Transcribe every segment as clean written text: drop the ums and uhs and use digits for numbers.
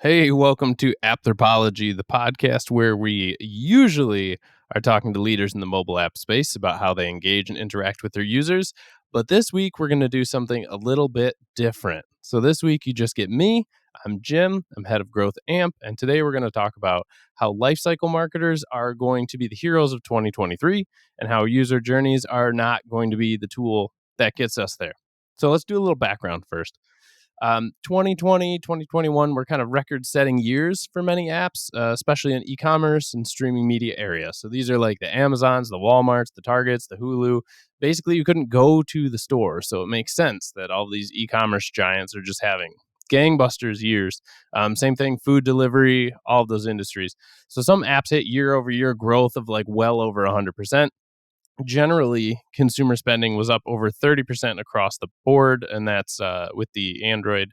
Hey, welcome to Appthropology, the podcast where we usually are talking to leaders in the mobile app space about how they engage and interact with their users. But this week, we're going to do something a little bit different. So, this week, you just get me. I'm Jim. I'm head of growth AMP. And today, we're going to talk about how lifecycle marketers are going to be the heroes of 2023 and how user journeys are not going to be the tool that gets us there. So, let's do a little background first. 2020, 2021 were kind of record setting years for many apps, especially in e-commerce and streaming media area. So these are like the Amazons, the Walmarts, the Targets, the Hulu. Basically, you couldn't go to the store. So it makes sense that all these e-commerce giants are just having gangbusters years. Same thing, food delivery, all of those industries. So some apps hit year over year growth of like well over 100%. Generally, consumer spending was up over 30% across the board, and that's with the Android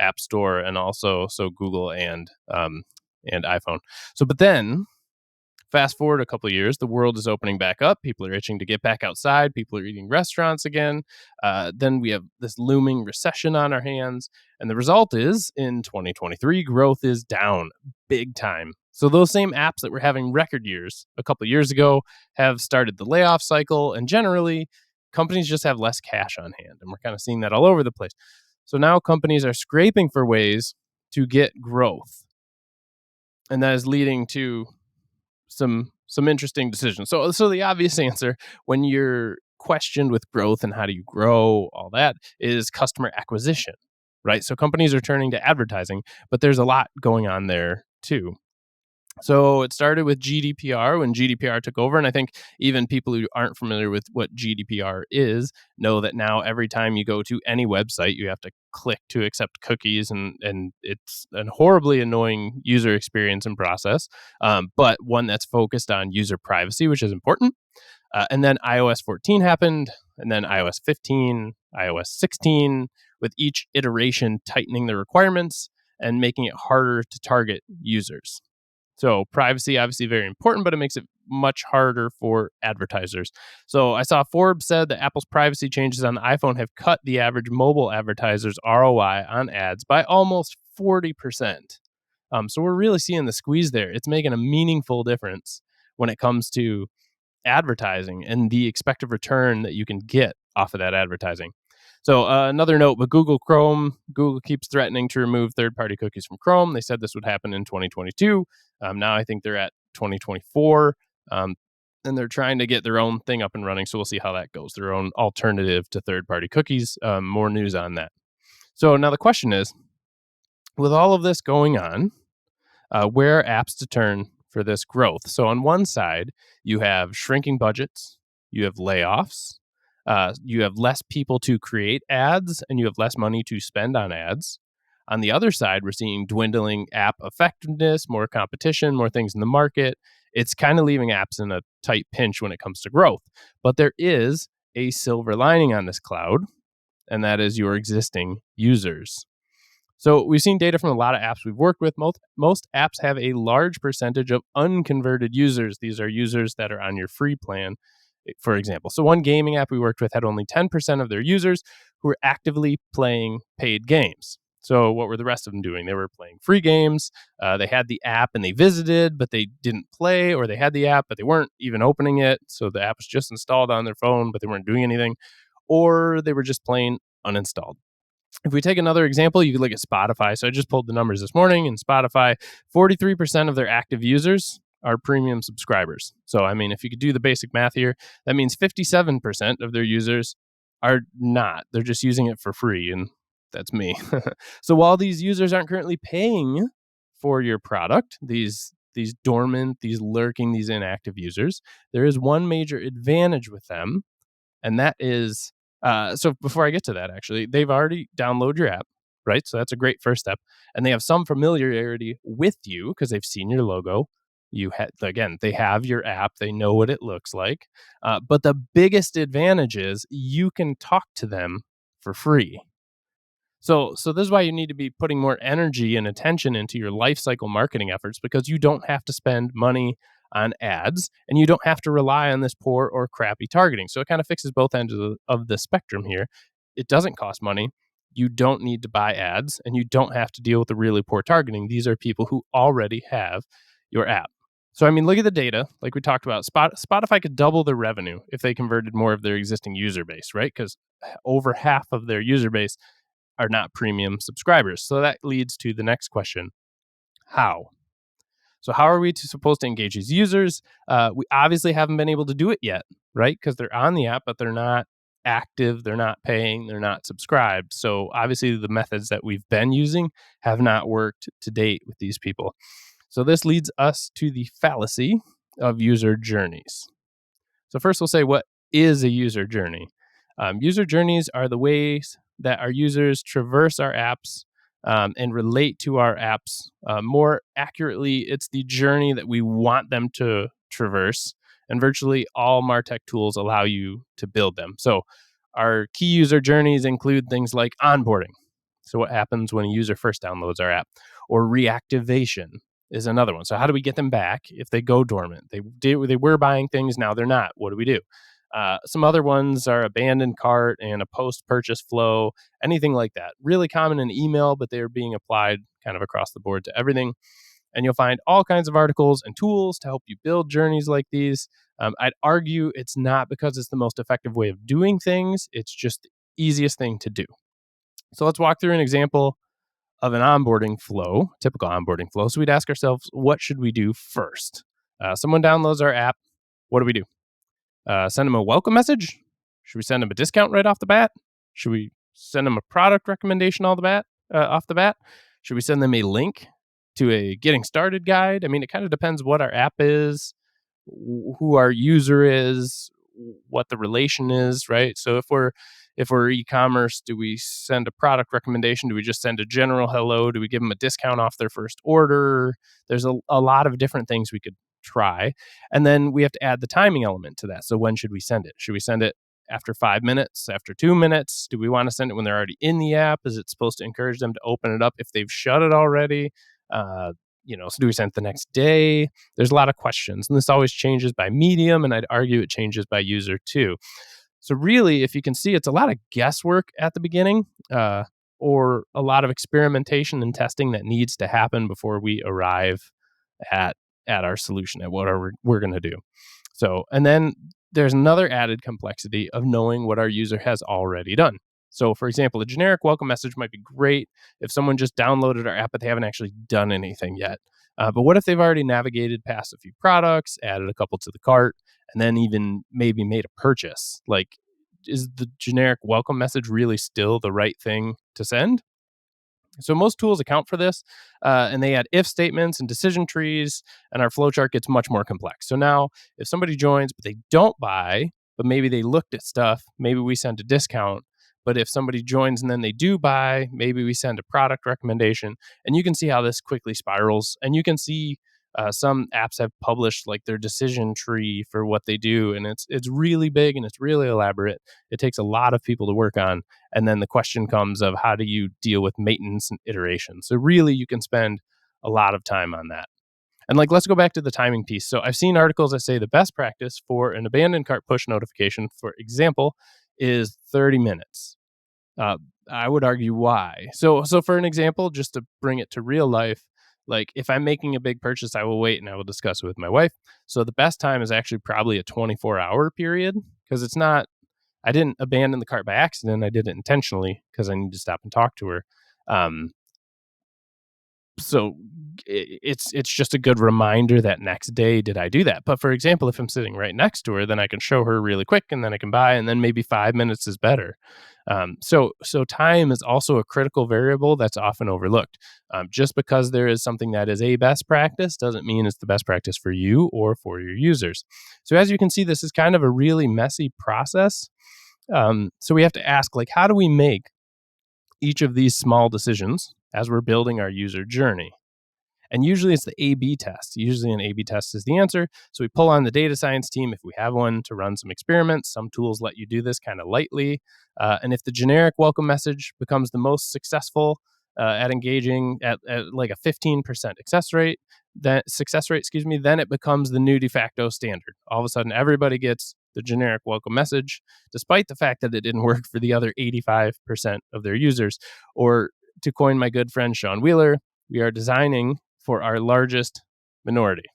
app store and also Google and iPhone. But then fast forward a couple of years, the world is opening back up. People are itching to get back outside. People are eating restaurants again. Then we have this looming recession on our hands. And the result is in 2023, growth is down big time. So those same apps that were having record years a couple of years ago have started the layoff cycle. And generally, companies just have less cash on hand. And we're kind of seeing that all over the place. So now companies are scraping for ways to get growth. And that is leading to some interesting decisions. So the obvious answer when you're questioned with growth and how do you grow, all that is customer acquisition, right? So companies are turning to advertising, but there's a lot going on there too. So it started with GDPR when GDPR took over. And I think even people who aren't familiar with what GDPR is know that now every time you go to any website, you have to click to accept cookies. And it's a horribly annoying user experience and process, but one that's focused on user privacy, which is important. And then iOS 14 happened, and then iOS 15, iOS 16, with each iteration tightening the requirements and making it harder to target users. So privacy, obviously very important, but it makes it much harder for advertisers. So I saw Forbes said that Apple's privacy changes on the iPhone have cut the average mobile advertiser's ROI on ads by almost 40%. So we're really seeing the squeeze there. It's making a meaningful difference when it comes to advertising and the expected return that you can get off of that advertising. So another note, but Google keeps threatening to remove third-party cookies from Chrome. They said this would happen in 2022. Now I think they're at 2024, and they're trying to get their own thing up and running. So we'll see how that goes. Their own alternative to third-party cookies. More news on that. So now the question is, with all of this going on, where are apps to turn for this growth? So on one side, you have shrinking budgets, you have layoffs, you have less people to create ads, and you have less money to spend on ads. On the other side, we're seeing dwindling app effectiveness, more competition, more things in the market. It's kind of leaving apps in a tight pinch when it comes to growth. But there is a silver lining on this cloud, and that is your existing users. So we've seen data from a lot of apps we've worked with. Most apps have a large percentage of unconverted users. These are users that are on your free plan, for example. So one gaming app we worked with had only 10% of their users who were actively playing paid games. So what were the rest of them doing? They were playing free games. They had the app and they visited, but they didn't play, or they had the app, but they weren't even opening it. So the app was just installed on their phone, but they weren't doing anything, or they were just plain uninstalled. If we take another example, you could look at Spotify. So I just pulled the numbers this morning, and Spotify, 43% of their active users are premium subscribers. So, I mean, if you could do the basic math here, that means 57% of their users are not. They're just using it for free, and that's me. So while these users aren't currently paying for your product, these dormant, these lurking, these inactive users, there is one major advantage with them, and that is so before I get to that, actually, they've already downloaded your app, right? So that's a great first step. And they have some familiarity with you because they've seen your logo. Again, they have your app. They know what it looks like. But the biggest advantage is you can talk to them for free. So this is why you need to be putting more energy and attention into your lifecycle marketing efforts, because you don't have to spend money on ads and you don't have to rely on this poor or crappy targeting. So it kind of fixes both ends of the spectrum here. It doesn't cost money. You don't need to buy ads, and you don't have to deal with the really poor targeting. These are people who already have your app. So, I mean, look at the data. Like we talked about, Spotify could double their revenue if they converted more of their existing user base, right? Because over half of their user base are not premium subscribers. So that leads to the next question: how? So how are we supposed to engage these users? We obviously haven't been able to do it yet, right? Because they're on the app, but they're not active, they're not paying, they're not subscribed. So obviously the methods that we've been using have not worked to date with these people. So this leads us to the fallacy of user journeys. So first we'll say, what is a user journey? User journeys are the ways that our users traverse our apps and relate to our apps. More accurately, it's the journey that we want them to traverse. And virtually all MarTech tools allow you to build them. So our key user journeys include things like onboarding. So what happens when a user first downloads our app? Or reactivation is another one. So how do we get them back if they go dormant? They were buying things, now they're not. What do we do? Some other ones are abandoned cart and a post-purchase flow, anything like that. Really common in email, but they are being applied kind of across the board to everything. And you'll find all kinds of articles and tools to help you build journeys like these. I'd argue it's not because it's the most effective way of doing things. It's just the easiest thing to do. So let's walk through an example of an onboarding flow, typical onboarding flow. So we'd ask ourselves, what should we do first? Someone downloads our app. What do we do? Send them a welcome message? Should we send them a discount right off the bat? Should we send them a product recommendation off the bat? Should we send them a link to a getting started guide? I mean, it kind of depends what our app is, who our user is, what the relation is, right? So if we're e-commerce, do we send a product recommendation? Do we just send a general hello? Do we give them a discount off their first order? There's a lot of different things we could try. And then we have to add the timing element to that. So when should we send it? Should we send it after 5 minutes, after 2 minutes? Do we want to send it when they're already in the app? Is it supposed to encourage them to open it up if they've shut it already? So do we send it the next day? There's a lot of questions, and this always changes by medium, and I'd argue it changes by user too. So really, if you can see, it's a lot of guesswork at the beginning, or a lot of experimentation and testing that needs to happen before we arrive at our solution, at what we're going to do. So, and then there's another added complexity of knowing what our user has already done. So, for example, a generic welcome message might be great if someone just downloaded our app, but they haven't actually done anything yet. But what if they've already navigated past a few products, added a couple to the cart, and then even maybe made a purchase? Like, is the generic welcome message really still the right thing to send? So most tools account for this, and they add if statements and decision trees, and our flowchart gets much more complex. So now, if somebody joins but they don't buy, but maybe they looked at stuff, maybe we send a discount. But if somebody joins and then they do buy, maybe we send a product recommendation. And you can see how this quickly spirals. And you can see some apps have published like their decision tree for what they do, and it's really big and it's really elaborate. It takes a lot of people to work on. And then the question comes of, how do you deal with maintenance and iteration? So really, you can spend a lot of time on that. And like, let's go back to the timing piece. So I've seen articles that say the best practice for an abandoned cart push notification, for example, is 30 minutes. I would argue why. So for an example, just to bring it to real life, like if I'm making a big purchase, I will wait and I will discuss it with my wife. So the best time is actually probably a 24-hour period, because it's not, I didn't abandon the cart by accident. I did it intentionally because I need to stop and talk to her. So it's just a good reminder that next day, did I do that? But for example, if I'm sitting right next to her, then I can show her really quick, and then I can buy, and then maybe 5 minutes is better. So time is also a critical variable that's often overlooked. Just because there is something that is a best practice doesn't mean it's the best practice for you or for your users. So as you can see, this is kind of a really messy process. So we have to ask, like, how do we make each of these small decisions as we're building our user journey? And usually it's the A/B test. Usually an A/B test is the answer. So we pull on the data science team, if we have one, to run some experiments. Some tools let you do this kind of lightly. And if the generic welcome message becomes the most successful at engaging at like a 15% success rate, then it becomes the new de facto standard. All of a sudden, everybody gets the generic welcome message, despite the fact that it didn't work for the other 85% of their users. Or to coin my good friend Sean Wheeler, we are designing for our largest minority.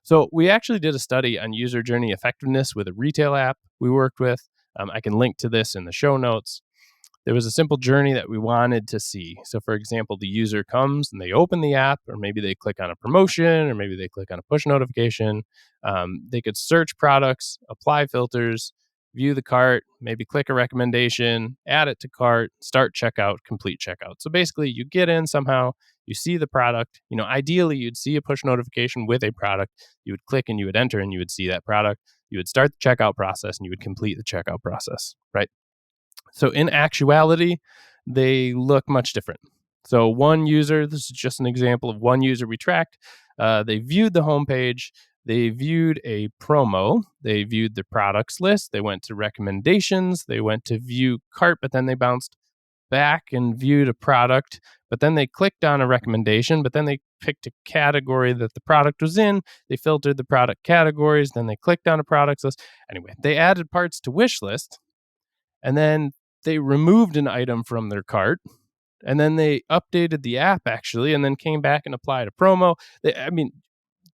So we actually did a study on user journey effectiveness with a retail app we worked with. I can link to this in the show notes. There was a simple journey that we wanted to see. So, for example, the user comes and they open the app, or maybe they click on a promotion, or maybe they click on a push notification. They could search products, apply filters, view the cart, maybe click a recommendation, add it to cart, start checkout, complete checkout. So basically, you get in somehow, you see the product. Ideally, you'd see a push notification with a product. You would click and you would enter and you would see that product. You would start the checkout process and you would complete the checkout process, right? So in actuality, they look much different. So one user, this is just an example of one user we tracked. They viewed the homepage. They viewed a promo. They viewed the products list. They went to recommendations. They went to view cart, but then they bounced back and viewed a product. But then they clicked on a recommendation, but then they picked a category that the product was in. They filtered the product categories. Then they clicked on a products list. Anyway, they added parts to wish list. And then they removed an item from their cart, and then they updated the app actually, and then came back and applied a promo.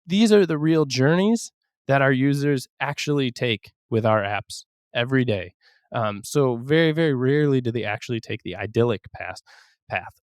These are the real journeys that our users actually take with our apps every day. So very, very rarely do they actually take the idyllic path.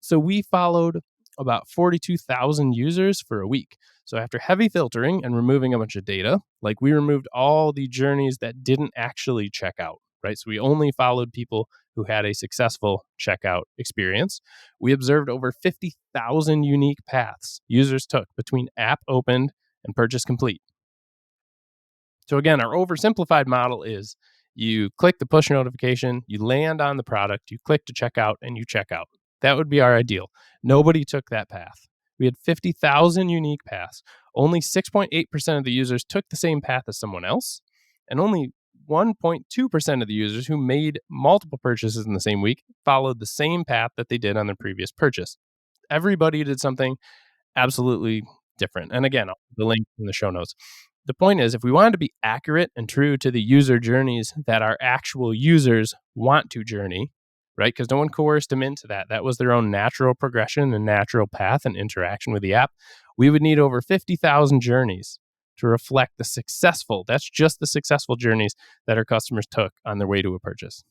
So we followed about 42,000 users for a week. So after heavy filtering and removing a bunch of data, like we removed all the journeys that didn't actually check out, right? So we only followed people who had a successful checkout experience. We observed over 50,000 unique paths users took between app opened and purchase complete. So again, our oversimplified model is you click the push notification, you land on the product, you click to check out, and you check out. That would be our ideal. Nobody took that path. We had 50,000 unique paths. Only 6.8% of the users took the same path as someone else, and only 1.2% of the users who made multiple purchases in the same week followed the same path that they did on their previous purchase. Everybody did something absolutely different. And again, I'll put the link in the show notes. The point is, if we wanted to be accurate and true to the user journeys that our actual users want to journey, right? Because no one coerced them into that. That was their own natural progression and natural path and interaction with the app. We would need over 50,000 journeys to reflect that's just the successful journeys that our customers took on their way to a purchase.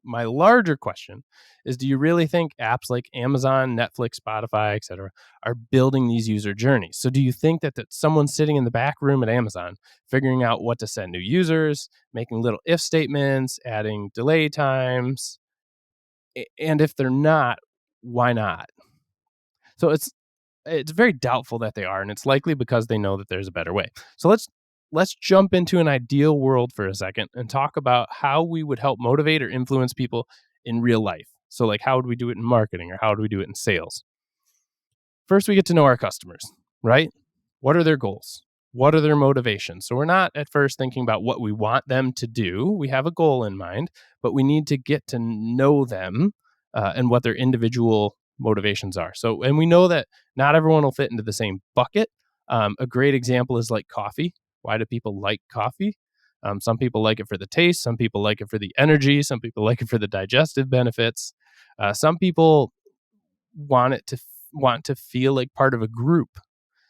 My larger question is, do you really think apps like Amazon, Netflix, Spotify, etc., are building these user journeys? So do you think that someone's sitting in the back room at Amazon figuring out what to send new users, making little if statements, adding delay times? And if they're not, why not? So it's very doubtful that they are, and it's likely because they know that there's a better way. So let's jump into an ideal world for a second and talk about how we would help motivate or influence people in real life. So like, how would we do it in marketing, or how would we do it in sales? First, we get to know our customers, right? What are their goals? What are their motivations? So we're not at first thinking about what we want them to do. We have a goal in mind, but we need to get to know them and what their individual motivations are. So, and we know that not everyone will fit into the same bucket. A great example is like coffee. Why do people like coffee? Some people like it for the taste. Some people like it for the energy. Some people like it for the digestive benefits. Some people want to feel like part of a group.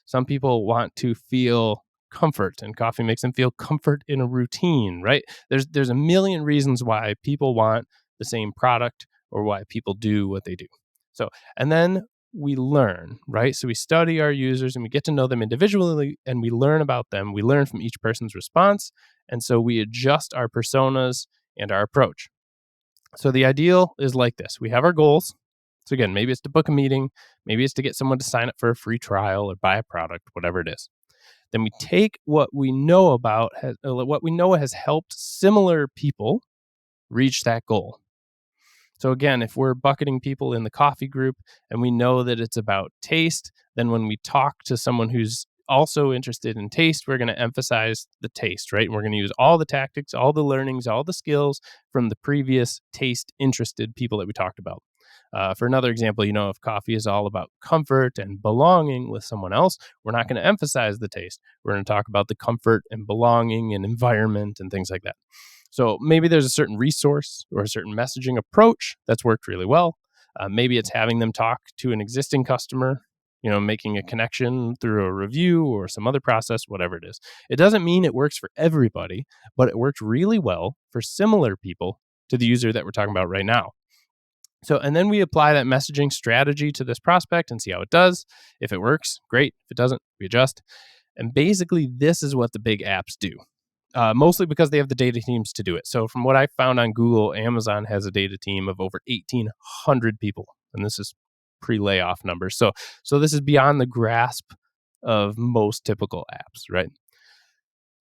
Some people want to feel comfort, and coffee makes them feel comfort in a routine, right? There's a million reasons why people want the same product or why people do what they do. So, and then we learn, right? So we study our users and we get to know them individually, and we learn about them. We learn from each person's response. And so we adjust our personas and our approach. So the ideal is like this. We have our goals. So again, maybe it's to book a meeting, maybe it's to get someone to sign up for a free trial or buy a product, whatever it is. Then we take what we know has helped similar people reach that goal. So again, if we're bucketing people in the coffee group and we know that it's about taste, then when we talk to someone who's also interested in taste, we're going to emphasize the taste, right? And we're going to use all the tactics, all the learnings, all the skills from the previous taste interested people that we talked about. For another example, if coffee is all about comfort and belonging with someone else, we're not going to emphasize the taste. We're going to talk about the comfort and belonging and environment and things like that. So maybe there's a certain resource or a certain messaging approach that's worked really well. Maybe it's having them talk to an existing customer, making a connection through a review or some other process, whatever it is. It doesn't mean it works for everybody, but it worked really well for similar people to the user that we're talking about right now. So, and then we apply that messaging strategy to this prospect and see how it does. If it works, great. If it doesn't, we adjust. And basically, this is what the big apps do. Mostly because they have the data teams to do it. So from what I found on Google, Amazon has a data team of over 1,800 people, and this is pre-layoff numbers. So this is beyond the grasp of most typical apps, right?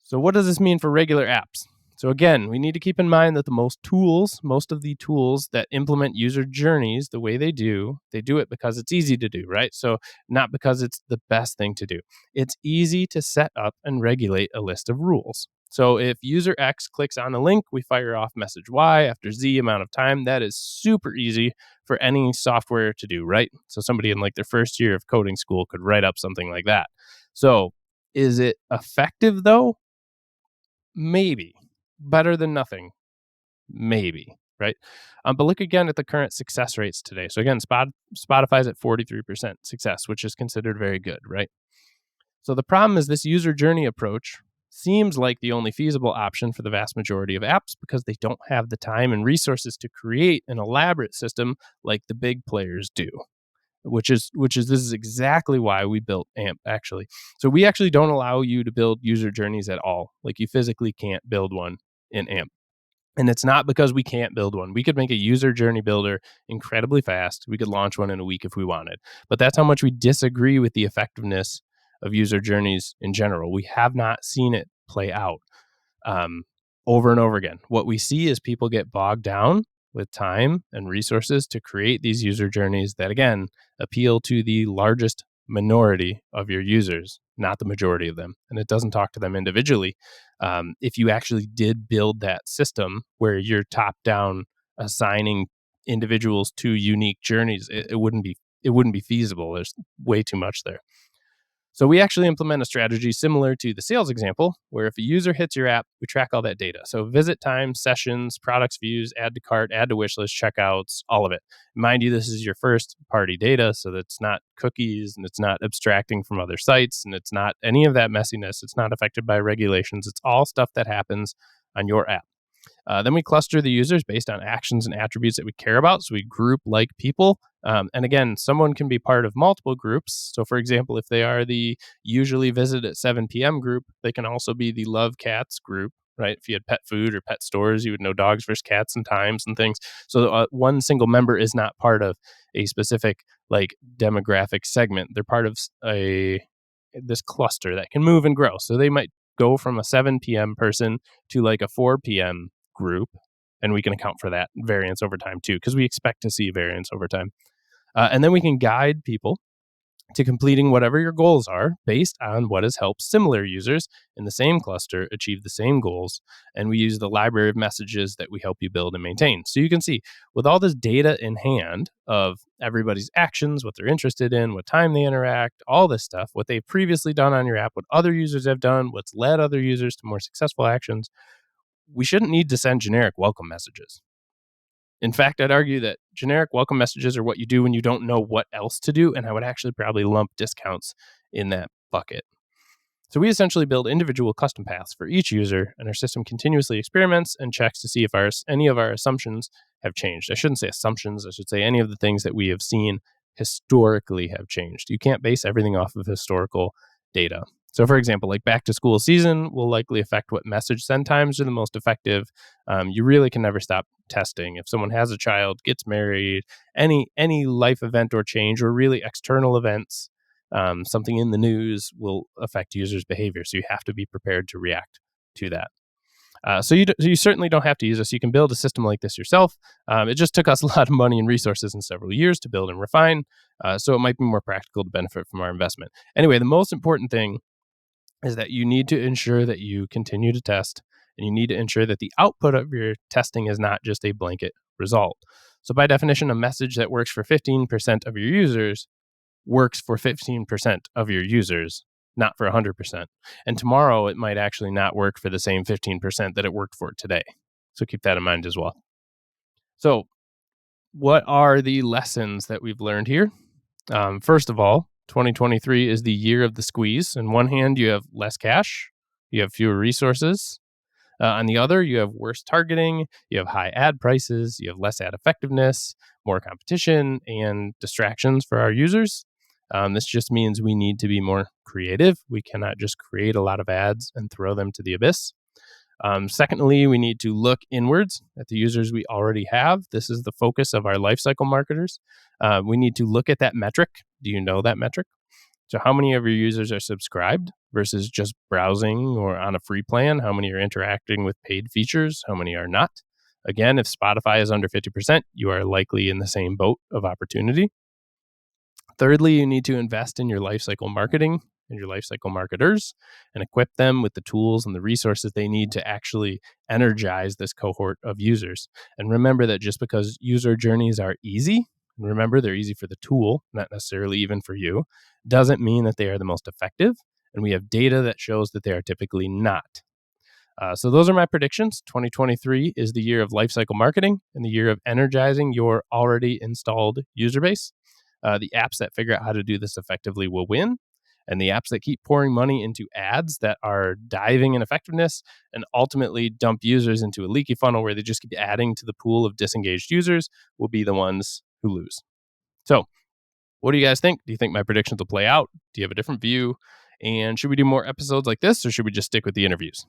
So what does this mean for regular apps? So again, we need to keep in mind that most of the tools that implement user journeys the way they do it because it's easy to do, right? So not because it's the best thing to do. It's easy to set up and regulate a list of rules. So if user X clicks on a link, we fire off message Y after Z amount of time. That is super easy for any software to do, right? So somebody in like their first year of coding school could write up something like that. So is it effective though? Maybe. Better than nothing. Maybe, right? But look again at the current success rates today. So again, Spotify's at 43% success, which is considered very good, right? So the problem is this user journey approach seems like the only feasible option for the vast majority of apps because they don't have the time and resources to create an elaborate system like the big players do. This is exactly why we built AMP actually. So we actually don't allow you to build user journeys at all. Like you physically can't build one in AMP. And it's not because we can't build one. We could make a user journey builder incredibly fast. We could launch one in a week if we wanted. But that's how much we disagree with the effectiveness of user journeys in general. We have not seen it play out um, over and over again. What we see is people get bogged down with time and resources to create these user journeys that, again, appeal to the largest minority of your users, not the majority of them. And it doesn't talk to them individually. If you actually did build that system where you're top down assigning individuals to unique journeys, it wouldn't be feasible. There's way too much there. So we actually implement a strategy similar to the sales example, where if a user hits your app, we track all that data. So visit time, sessions, products views, add to cart, add to wish list, checkouts, all of it. Mind you, this is your first party data, so that's not cookies and it's not abstracting from other sites and it's not any of that messiness. It's not affected by regulations. It's all stuff that happens on your app. Then we cluster the users based on actions and attributes that we care about. So we group like people. And again, someone can be part of multiple groups. So, for example, if they are the usually visit at 7 p.m. group, they can also be the love cats group, right? If you had pet food or pet stores, you would know dogs versus cats and times and things. So one single member is not part of a specific like demographic segment. They're part of this cluster that can move and grow. So they might go from a 7 p.m. person to like a 4 p.m. group, and we can account for that variance over time too, because we expect to see variance over time. And then we can guide people to completing whatever your goals are based on what has helped similar users in the same cluster achieve the same goals. And we use the library of messages that we help you build and maintain. So you can see with all this data in hand of everybody's actions, what they're interested in, what time they interact, all this stuff, what they've previously done on your app, what other users have done, what's led other users to more successful actions, we shouldn't need to send generic welcome messages. In fact, I'd argue that generic welcome messages are what you do when you don't know what else to do, and I would actually probably lump discounts in that bucket. So we essentially build individual custom paths for each user, and our system continuously experiments and checks to see if any of our assumptions have changed. I shouldn't say assumptions, I should say any of the things that we have seen historically have changed. You can't base everything off of historical data. So, for example, like back to school season will likely affect what message send times are the most effective. You really can never stop testing. If someone has a child, gets married, any life event or change, or really external events, something in the news will affect users' behavior. So you have to be prepared to react to that. So you certainly don't have to use us. You can build a system like this yourself. It just took us a lot of money and resources and several years to build and refine. So it might be more practical to benefit from our investment. Anyway, the most important thing is that you need to ensure that you continue to test, and you need to ensure that the output of your testing is not just a blanket result. So by definition, a message that works for 15% of your users works for 15% of your users, not for 100%. And tomorrow it might actually not work for the same 15% that it worked for today. So keep that in mind as well. So, what are the lessons that we've learned here? First of all, 2023 is the year of the squeeze. On one hand, you have less cash, you have fewer resources. On the other, you have worse targeting, you have high ad prices, you have less ad effectiveness, more competition, and distractions for our users. This just means we need to be more creative. We cannot just create a lot of ads and throw them to the abyss. Secondly, we need to look inwards at the users we already have. This is the focus of our lifecycle marketers. We need to look at that metric. Do you know that metric? So, how many of your users are subscribed versus just browsing or on a free plan? How many are interacting with paid features? How many are not? Again, if Spotify is under 50%, you are likely in the same boat of opportunity. Thirdly, you need to invest in your lifecycle marketing and your lifecycle marketers and equip them with the tools and the resources they need to actually energize this cohort of users. And remember that just because user journeys are easy, and remember they're easy for the tool, not necessarily even for you, doesn't mean that they are the most effective. And we have data that shows that they are typically not. So those are my predictions. 2023 is the year of lifecycle marketing and the year of energizing your already installed user base. The apps that figure out how to do this effectively will win. And the apps that keep pouring money into ads that are diving in effectiveness and ultimately dump users into a leaky funnel where they just keep adding to the pool of disengaged users will be the ones who lose. So, what do you guys think? Do you think my predictions will play out? Do you have a different view? And should we do more episodes like this or should we just stick with the interviews?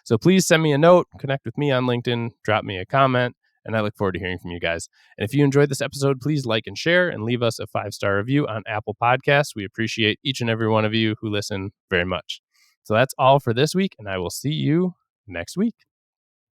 So please send me a note, connect with me on LinkedIn, drop me a comment, and I look forward to hearing from you guys. And if you enjoyed this episode, please like and share and leave us a 5-star review on Apple Podcasts. We appreciate each and every one of you who listen very much. So that's all for this week, and I will see you next week.